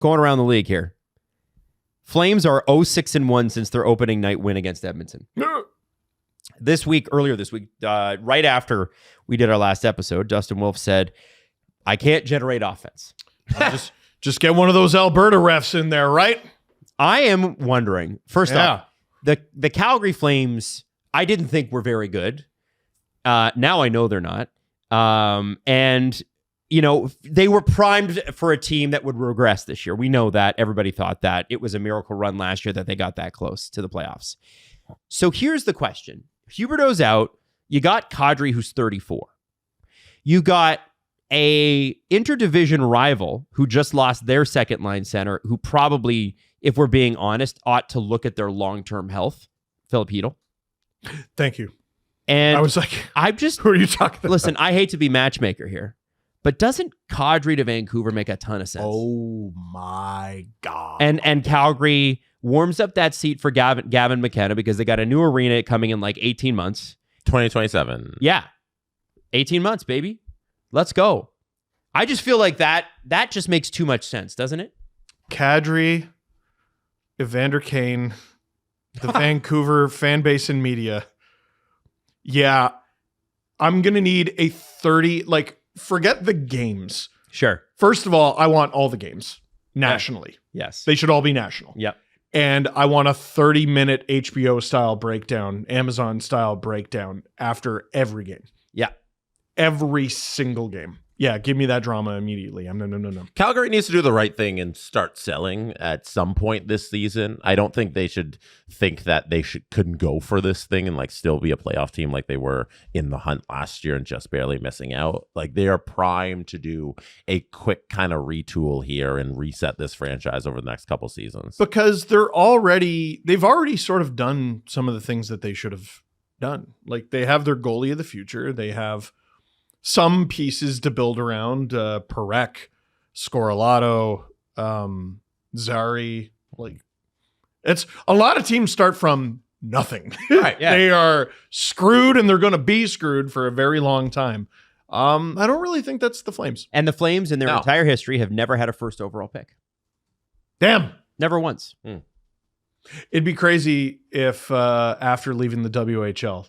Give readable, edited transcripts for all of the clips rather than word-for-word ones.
going around the league here. Flames are 0-6-1 since their opening night win against Edmonton. Earlier this week, right after we did our last episode, Dustin Wolf said, I can't generate offense. Just get one of those Alberta refs in there, right? I am wondering, first off, the Calgary Flames, I didn't think were very good. Now I know they're not. And, they were primed for a team that would regress this year. We know that. Everybody thought that. It was a miracle run last year that they got that close to the playoffs. So here's the question. Huberdeau's out. You got Kadri, who's 34. You got a interdivision rival who just lost their second line center, who probably, if we're being honest, ought to look at their long-term health. Philip Hedl. Thank you. And I was like, who are you talking about? Listen, I hate to be matchmaker here, but doesn't Kadri to Vancouver make a ton of sense? Oh my God. And Calgary warms up that seat for Gavin McKenna because they got a new arena coming in like 18 months. 2027. Yeah. 18 months, baby. Let's go. I just feel like that just makes too much sense, doesn't it? Kadri, Evander Kane, the Vancouver fan base and media. Yeah. I'm going to need a 30, forget the games. Sure. First of all, I want all the games nationally. Yes. They should all be national. Yep. And I want a 30-minute HBO style breakdown, Amazon style breakdown after every game. Yeah. Every single game. Yeah, give me that drama immediately. No. Calgary needs to do the right thing and start selling at some point this season. I don't think they should think that they couldn't go for this thing and still be a playoff team like they were in the hunt last year and just barely missing out. They are primed to do a quick kind of retool here and reset this franchise over the next couple seasons. Because they've already sort of done some of the things that they should have done. They have their goalie of the future. They have some pieces to build around, Parekh, Scoralato, Zari. It's a lot of teams start from nothing. Right, yeah. They are screwed and they're going to be screwed for a very long time. I don't really think that's the Flames. And the Flames in their entire history have never had a first overall pick. Damn. Never once. It'd be crazy if after leaving the WHL,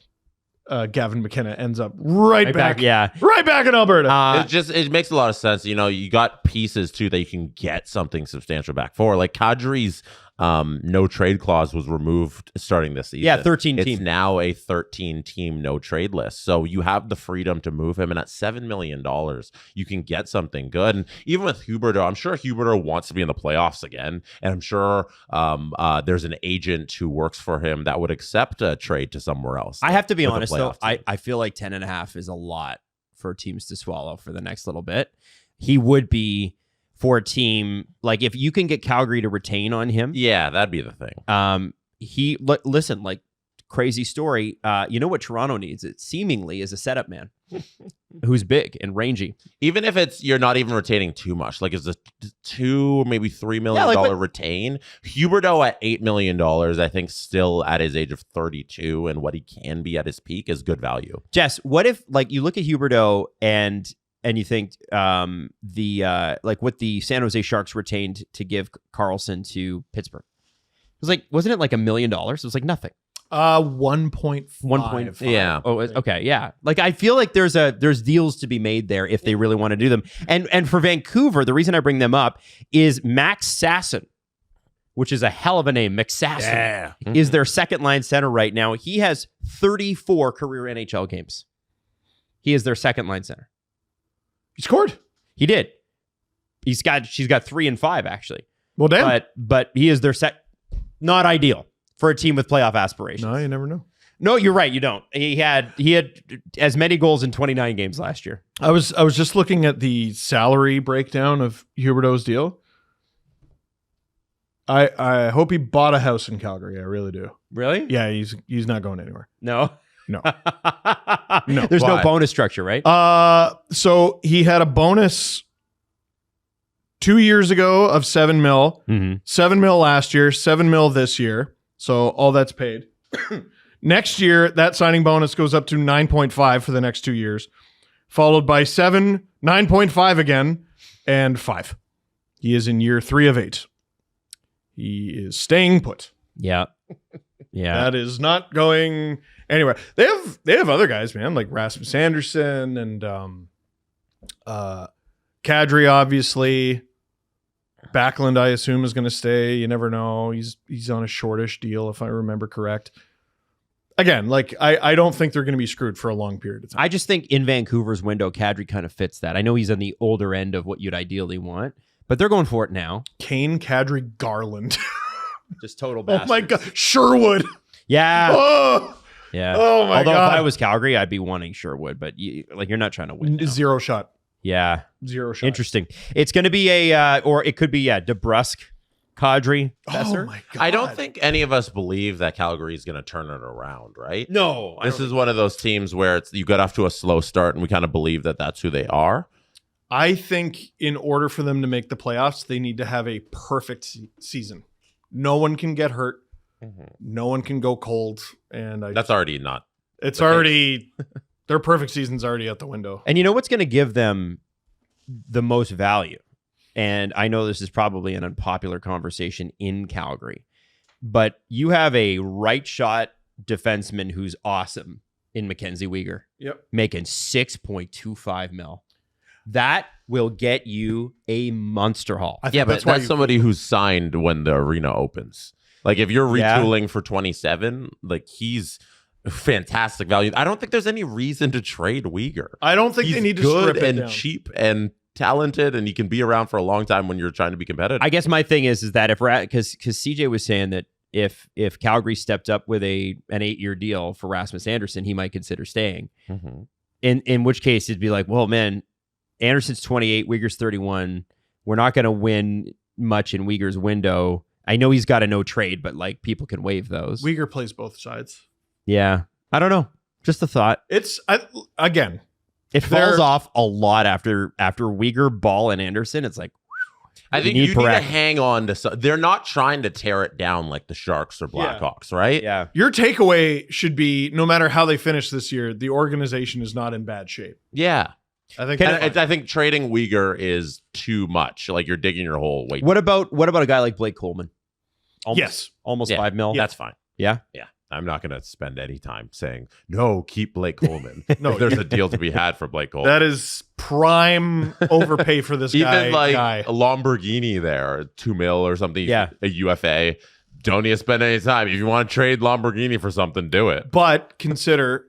Gavin McKenna ends up right back in Alberta. It makes a lot of sense. You got pieces too that you can get something substantial back for. Kadri's no trade clause was removed starting this season. Yeah, 13 team. It's now a 13 team no trade list. So you have the freedom to move him, and at $7 million, you can get something good. And even with Huberdeau, I'm sure Huberdeau wants to be in the playoffs again, and I'm sure there's an agent who works for him that would accept a trade to somewhere else. I have to be honest though, I feel like 10.5 is a lot for teams to swallow for the next little bit. He would be for a team, if you can get Calgary to retain on him. Yeah, that'd be the thing. Listen, crazy story. You know what Toronto needs? It seemingly is a setup man who's big and rangy. Even if you're not even retaining too much, it's a $2, maybe $3 million retain. Huberdeau at $8 million, I think still at his age of 32 and what he can be at his peak is good value. Jess, what if you look at Huberdeau and you think what the San Jose Sharks retained to give Carlson to Pittsburgh? It was wasn't it $1 million? It was nothing. 1.5. Yeah. Oh, okay. Yeah. I feel like there's deals to be made there if they really want to do them. And for Vancouver, the reason I bring them up is Max Sasson, which is a hell of a name. McSasson is their second line center right now. He has 34 career NHL games. He is their second line center. He scored. He did. She's got 3 and 5 actually. Well, damn. But he is their not ideal for a team with playoff aspirations. No, you never know. No, you're right. You don't. He had as many goals in 29 games last year. I was just looking at the salary breakdown of Huberdeau's deal. I hope he bought a house in Calgary. I really do. Really? Yeah, he's not going anywhere. No. No. There's no bonus structure, right? So he had a bonus 2 years ago of $7 million, $7 million last year, $7 million this year. So all that's paid. Next year, that signing bonus goes up to 9.5 for the next 2 years, followed by 7, 9.5 again, and 5. He is in year 3 of 8. He is staying put. Yeah. Yeah. That is not going anywhere. They have other guys, man, like Rasmus Anderson and Kadri, obviously. Backlund, I assume, is going to stay. You never know. He's on a shortish deal, if I remember correct. Again, like I don't think they're going to be screwed for a long period of time. I just think in Vancouver's window, Kadri kind of fits that. I know he's on the older end of what you'd ideally want, but they're going for it now. Kane, Kadri, Garland. Just total bastards. Oh my God. Sherwood. Yeah. Oh, Yeah. Oh my Although God. if I was Calgary, I'd be wanting Sherwood, but you're not trying to win now. Zero shot. Yeah. Zero shot. Interesting. It's going to be or it could be, DeBrusque, Kadri, Besser. Oh my God. I don't think any of us believe that Calgary is going to turn it around, right? No. This is one of those teams where you got off to a slow start, and we kind of believe that that's who they are. I think in order for them to make the playoffs, they need to have a perfect season. No one can get hurt. Mm-hmm. No one can go cold. And That's already not. it's already their perfect season's already out the window. And you know what's going to give them the most value? And I know this is probably an unpopular conversation in Calgary, but you have a right shot defenseman who's awesome in Mackenzie Weegar. Yep. Making $6.25 million. That will get you a monster haul. I think Yeah, but why that's somebody who's signed when the arena opens. Like if you're Yeah. retooling for 27, like he's fantastic value. I don't think there's any reason to trade Weegar. I don't think He's they need to good strip it and down. cheap and talented, and he can be around for a long time when you're trying to be competitive. I guess my thing is that if we're at, because CJ was saying that if Calgary stepped up with an 8-year deal for Rasmus Anderson, he might consider staying. Mhm. In which case it'd be like, well, man, Anderson's 28, Uyghur's 31. We're not going to win much in Uyghur's window. I know he's got a no trade, but like people can waive those. Weegar plays both sides. Yeah, I don't know. Just a thought. Again, It They're- falls off a lot after Uyghur, Ball, and Anderson. It's like I think need you need to Parekh. hang on to some. They're not trying to tear it down like the Sharks or Yeah. Blackhawks, right? yeah. your takeaway should be no matter how they finish this year, the organization is not in bad shape. Yeah. I think And I think trading Weegar is too much. Like you're digging your hole way. What about a guy like Blake Coleman? Yes. Almost Yeah. $5 million. That's fine. Yeah. Yeah. I'm not going to spend any time saying, no, keep Blake Coleman. No, If there's a deal to be had for Blake Coleman. that is prime overpay for this Even like guy. a Lamborghini there, $2 million or something, Yeah. a UFA. Don't need to spend any time. If you want to trade Lamborghini for something, do it. But consider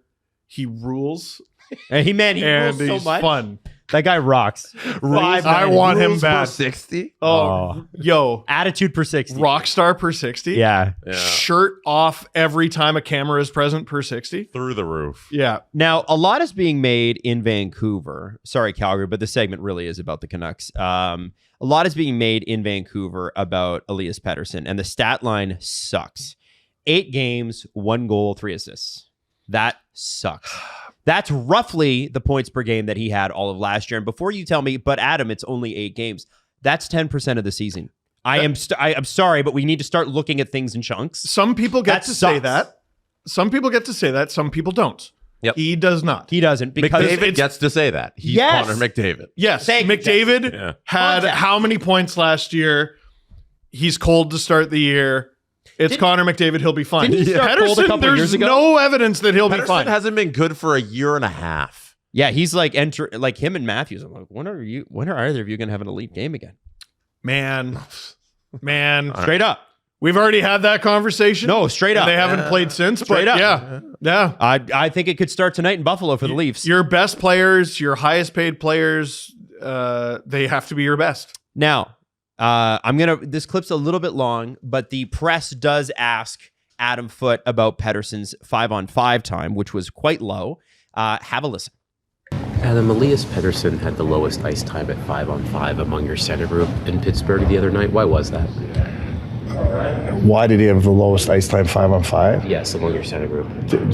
he rules And he and rules so he's much. fun. That guy rocks. I want him back. 60? Oh, yo, Attitude per 60. rock star per 60. Yeah. Yeah. Shirt off every time a camera is present per 60. Through the roof. Yeah. Now, a lot is being made in Vancouver. Sorry, Calgary, but the segment really is about the Canucks. A lot is being made in Vancouver about Elias Pettersson, and the stat line sucks. 8 games, 1 goal, 3 assists. That sucks. That's roughly the points per game that he had all of last year. And before you tell me, but Adam, it's only 8 games. That's 10% of the season. I'm sorry, but we need to start looking at things in chunks. Some people get That to say sucks. that. Some people get to say that. Some people don't. Yep. He does not. He doesn't because McDavid gets to say that. He's Yes. Connor McDavid. Yes. Thank you, McDavid Yeah. had Context. how many points last year? He's cold to start the year. It's Connor McDavid. He'll be fine. Didn't he start cold a Pettersson, couple years there's ago? no evidence that he'll be Pettersson fine. hasn't been good for a year and a half. yeah, he's like like him and Matthews. I'm like, when are either of you going to have an elite game again? Man. Straight up. We've already had that conversation. No, straight And up. they haven't played since. Straight but up. Yeah. I think it could start tonight in Buffalo for the Leafs. Your best players, your highest paid players, they have to be your best. Now, this clip's a little bit long, but the press does ask Adam Foote about Pettersson's 5-on-5 time, which was quite low. Have a listen. Adam, Elias Pettersson had the lowest ice time at 5-on-5 among your center group in Pittsburgh the other night. Why was that? Why did he have the lowest ice time 5-on-5? Yes, among your center group. Can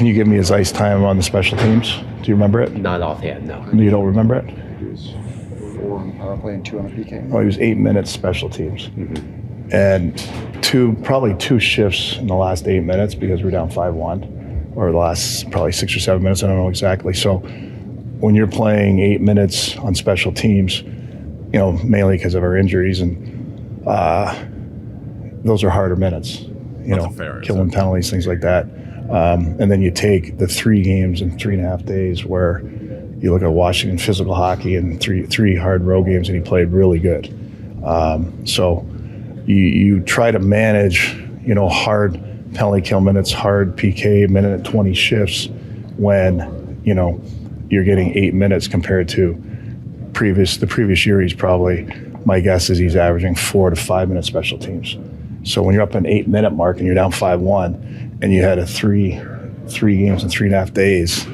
you give me his ice time on the special teams? Do you remember it? Not offhand, no. You don't remember it? He was 4 on the power play and 2 on the PK. Oh, he was 8 minutes special teams. And probably two shifts in the last 8 minutes because we're down 5-1, or the last probably 6 or 7 minutes. I don't know exactly. So when you're playing 8 minutes on special teams, mainly because of our injuries, and those are harder minutes. Killing penalties, things like that. And then you take the 3 games in 3.5 days where you look at Washington physical hockey and three hard road games, and he played really good. So you try to manage, hard penalty kill minutes, hard PK minute at 20 shifts when, you're getting 8 minutes compared to the previous year. He's probably, my guess is he's averaging 4 to 5 minute special teams. So when you're up an 8-minute mark and you're down 5-1 and you had a three games in 3.5 days,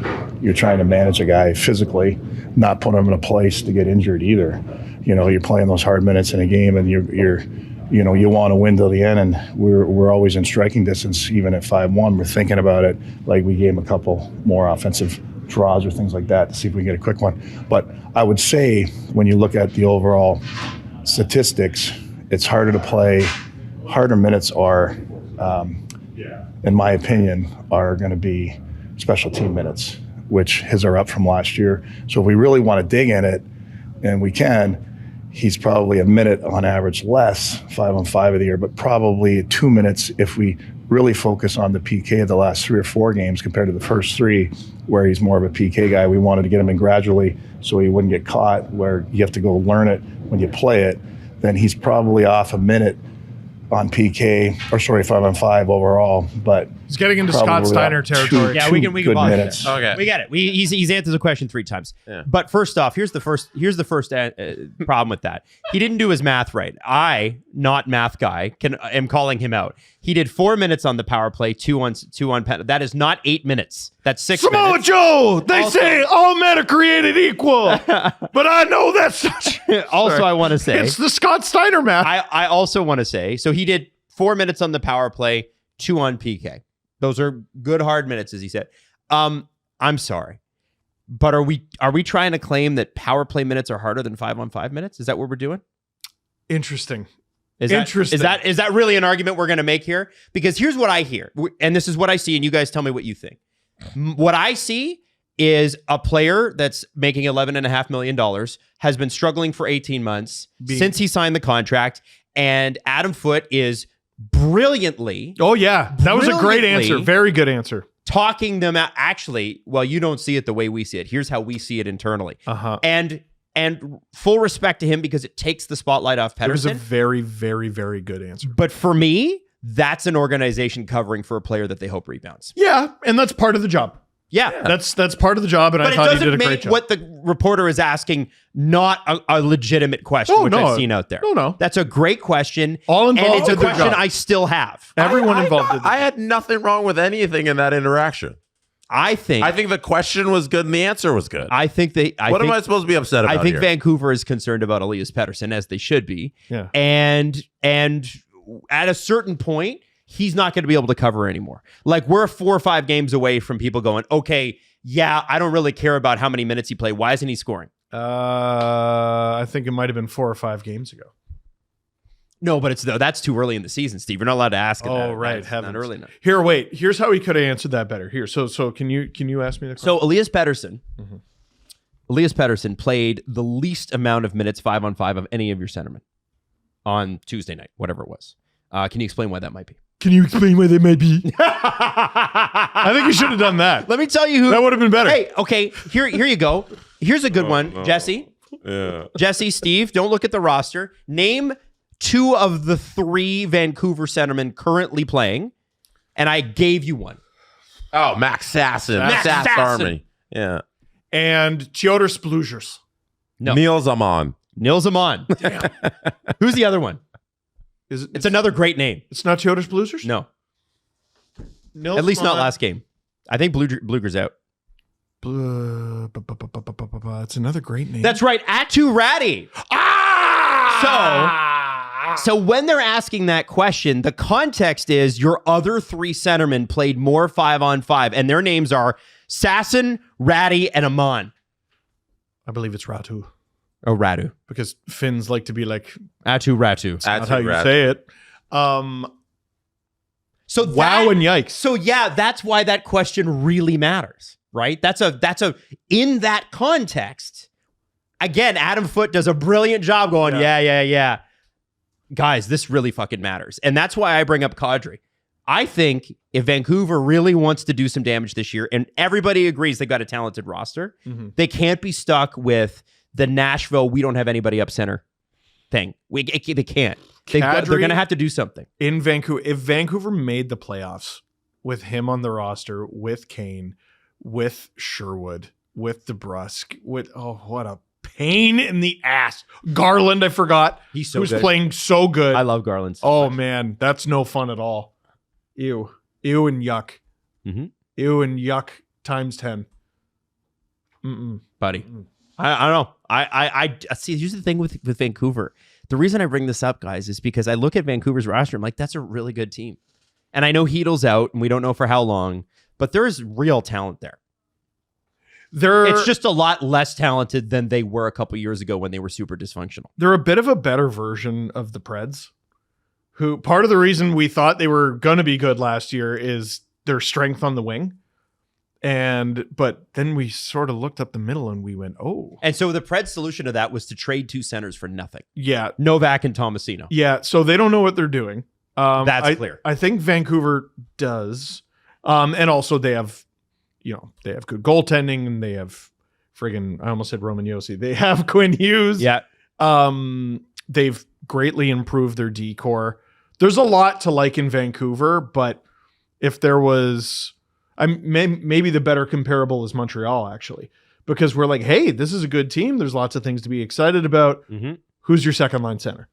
you're trying to manage a guy physically, not put him in a place to get injured either. You're playing those hard minutes in a game, and you want to win till the end, and we're always in striking distance. Even at 5-1, we're thinking about it like we gave him a couple more offensive draws or things like that to see if we can get a quick one. But I would say when you look at the overall statistics, it's harder to play. Harder minutes are, in my opinion, are going to be special team minutes, which his are up from last year. So if we really want to dig in it, and we can, he's probably a minute on average less 5-on-5 of the year, but probably 2 minutes if we really focus on the PK of the last 3 or 4 games compared to the first 3, where he's more of a PK guy. We wanted to get him in gradually so he wouldn't get caught where you have to go learn it when you play it. Then he's probably off a minute on PK, 5-on-5 overall, but he's getting into Scott Steiner territory. We can pause minutes. there. Okay, we get it. He's answered the question 3 times. Yeah. But first off, here's the first problem with that. He didn't do his math right. I, not math guy, am calling him out. He did 4 minutes on the power play, 2 on penalty. That is not 8 minutes. That's 6 minutes. Samoa Joe, they say all men are created equal, but I know that's also, I want to say it's the Scott Steiner math. I also want to say, so he did 4 minutes on the power play, 2 on PK. Those are good hard minutes, as he said. I'm sorry, but are we trying to claim that power play minutes are harder than 5-on-5 minutes? Is that what we're doing? Interesting. Is that really an argument we're going to make here? Because here's what I hear, and this is what I see, and you guys tell me what you think. What I see is a player that's making $11.5 million, has been struggling for 18 months since he signed the contract, and Adam Foote is brilliantly... Oh, yeah. That was a great answer. Very good answer. Talking them out. Actually, well, you don't see it the way we see it. Here's how we see it internally. And full respect to him because it takes the spotlight off Pettersson. It was a very, very, very good answer. But for me, that's an organization covering for a player that they hope rebounds. Yeah, and that's part of the job. Yeah. That's part of the job, and I thought he did a great job. What the reporter is asking not a legitimate question, I've seen out there. No. That's a great question. All involved. And it's a question I still have. Everyone involved. I had nothing wrong with anything in that interaction. I think the question was good and the answer was good. What am I supposed to be upset about? I think here? Vancouver is concerned about Elias Pettersson, as they should be. Yeah. And at a certain point, he's not going to be able to cover anymore. Like, we're 4 or 5 games away from people going, okay, yeah, I don't really care about how many minutes he played. Why isn't he scoring? I think it might have been 4 or 5 games ago. No, but that's too early in the season, Steve. You're not allowed to ask. Oh, right. Not early enough. Here, wait. Here's how he could have answered that better. Here, so can you ask me the question? So Elias Pettersson, Elias Pettersson played the least amount of minutes 5-on-5 of any of your centermen on Tuesday night, whatever it was. Can you explain why that might be? Can you explain why they might be? I think you should have done that. Let me tell you who. That would have been better. Hey, okay, here you go. Here's a good one, Jesse. Yeah. Jesse, Steve, don't look at the roster. Name 2 of the 3 Vancouver centermen currently playing, and I gave you one. Oh, Max Sasson. Max Sass Sasson. Army. Yeah. And Teodor Splugers. No. Nils Amon. Damn. Who's the other one? It's another great name. It's not Teodor Splugers? No. Nils At least not Amon. last game. I think Bluger's out. It's another great name. That's right. Atu Ratty. So when they're asking that question, the context is your other 3 centermen played more 5-on-5, and their names are Sasson, Ratty, and Amon. I believe it's Ratu. Oh, Ratu. Because Finns like to be like Atu Ratu. That's how you say it. So wow and yikes. So yeah, that's why that question really matters, right? That's a in that context, Again, Adam Foote does a brilliant job going, yeah. Guys, this really fucking matters. And that's why I bring up Kadri. I think if Vancouver really wants to do some damage this year, and everybody agrees they've got a talented roster, they can't be stuck with the Nashville, we don't have anybody up center thing. They can't. They're going to have to do something. In Vancouver, if Vancouver made the playoffs with him on the roster, with Kane, with Sherwood, with DeBrusque, what a pain in the ass. Garland, I forgot. He's so who's good. Playing so good. I love Garland so much. Man, that's no fun at all. Ew and yuck. Ew and yuck times 10. Buddy. I don't know. I see. Here's the thing with Vancouver. The reason I bring this up, guys, is because I look at Vancouver's roster. I'm like, that's a really good team. And I know Heedle's out, and we don't know for how long, but there's real talent there. It's just a lot less talented than they were a couple years ago when they were super dysfunctional. They're a bit of a better version of the Preds, who part of the reason we thought they were going to be good last year is their strength on the wing. But then we sort of looked up the middle and we went, oh. And so the Preds solution to that was to trade 2 centers for nothing. Yeah. Novak and Tomasino. Yeah. So they don't know what they're doing. That's clear. I think Vancouver does. And also they have good goaltending, and they have I almost said Roman Josi. They have Quinn Hughes. Yeah. They've greatly improved their D-core. There's a lot to like in Vancouver, but if there was, maybe the better comparable is Montreal, actually, because we're like, hey, this is a good team. There's lots of things to be excited about. Who's your second line center?